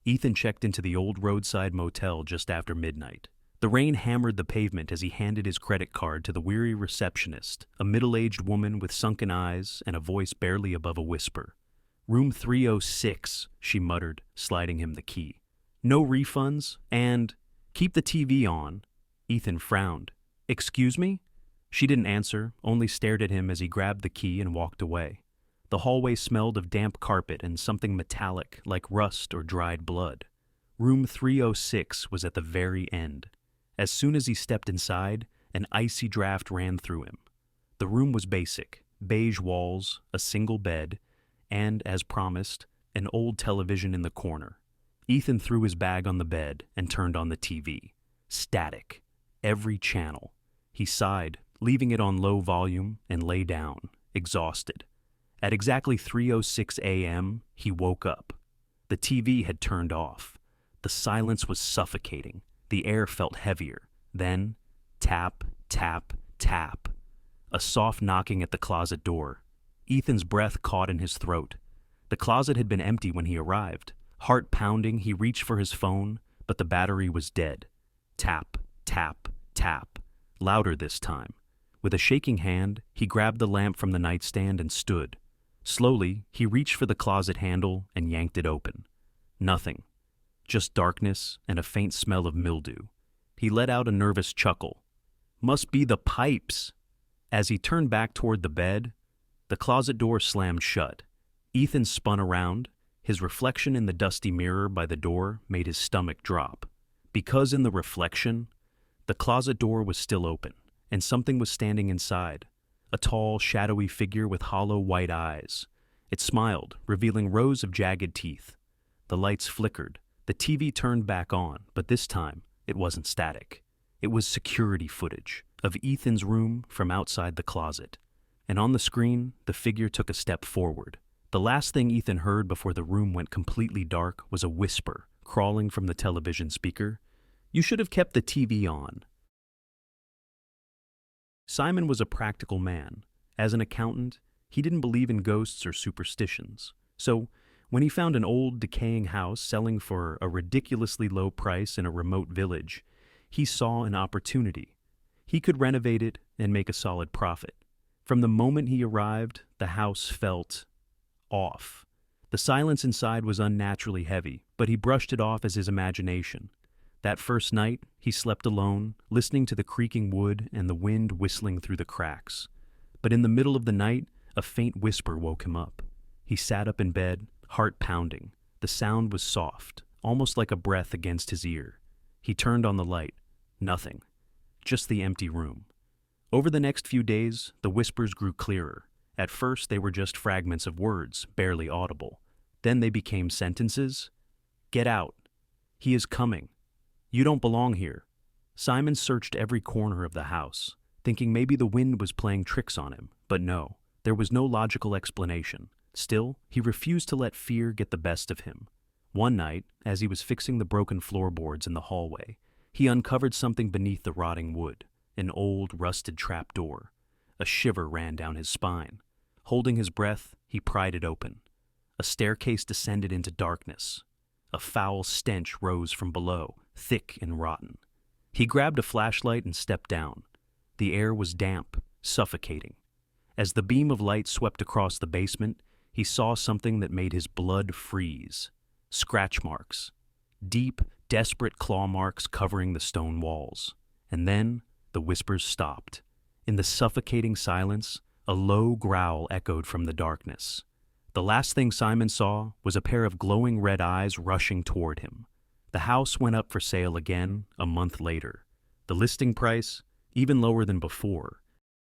Ethan checked into the old roadside motel just after midnight. The rain hammered the pavement as he handed his credit card to the weary receptionist, a middle-aged woman with sunken eyes and a voice barely above a whisper. "Room 306, she muttered, sliding him the key. "No refunds, and keep the TV on." Ethan frowned. "Excuse me?" She didn't answer, only stared at him as he grabbed the key and walked away. The hallway smelled of damp carpet and something metallic, like rust or dried blood. Room 306 was at the very end. As soon as he stepped inside, an icy draft ran through him. The room was basic: beige walls, a single bed, and, as promised, an old television in the corner. Ethan threw his bag on the bed and turned on the TV. Static. Every channel. He sighed, leaving it on low volume, and lay down, exhausted. At exactly 3:06 a.m., he woke up. The TV had turned off. The silence was suffocating. The air felt heavier. Then, tap, tap, tap. A soft knocking at the closet door. Ethan's breath caught in his throat. The closet had been empty when he arrived. Heart pounding, he reached for his phone, but the battery was dead. Tap, tap, tap. Louder this time. With a shaking hand, he grabbed the lamp from the nightstand and stood. Slowly, he reached for the closet handle and yanked it open. Nothing. Just darkness and a faint smell of mildew. He let out a nervous chuckle. "Must be the pipes." As he turned back toward the bed, the closet door slammed shut. Ethan spun around. His reflection in the dusty mirror by the door made his stomach drop. Because in the reflection, the closet door was still open, and something was standing inside. A tall, shadowy figure with hollow white eyes. It smiled, revealing rows of jagged teeth. The lights flickered. The TV turned back on, but this time, it wasn't static. It was security footage of Ethan's room from outside the closet. And on the screen, the figure took a step forward. The last thing Ethan heard before the room went completely dark was a whisper crawling from the television speaker. "You should have kept the TV on." Simon was a practical man. As an accountant, he didn't believe in ghosts or superstitions. So, when he found an old, decaying house selling for a ridiculously low price in a remote village, he saw an opportunity. He could renovate it and make a solid profit. From the moment he arrived, the house felt off. The silence inside was unnaturally heavy, but he brushed it off as his imagination. That first night, he slept alone, listening to the creaking wood and the wind whistling through the cracks. But in the middle of the night, a faint whisper woke him up. He sat up in bed, heart pounding. The sound was soft, almost like a breath against his ear. He turned on the light. Nothing. Just the empty room. Over the next few days, the whispers grew clearer. At first, they were just fragments of words, barely audible. Then they became sentences. "Get out. He is coming. You don't belong here." Simon searched every corner of the house, thinking maybe the wind was playing tricks on him, but no, there was no logical explanation. Still, he refused to let fear get the best of him. One night, as he was fixing the broken floorboards in the hallway, he uncovered something beneath the rotting wood, an old, rusted trapdoor. A shiver ran down his spine. Holding his breath, he pried it open. A staircase descended into darkness. A foul stench rose from below, thick and rotten. He grabbed a flashlight and stepped down. The air was damp, suffocating. As the beam of light swept across the basement, he saw something that made his blood freeze. Scratch marks. Deep, desperate claw marks covering the stone walls. And then, the whispers stopped. In the suffocating silence, a low growl echoed from the darkness. The last thing Simon saw was a pair of glowing red eyes rushing toward him. The house went up for sale again a month later. The listing price, even lower than before,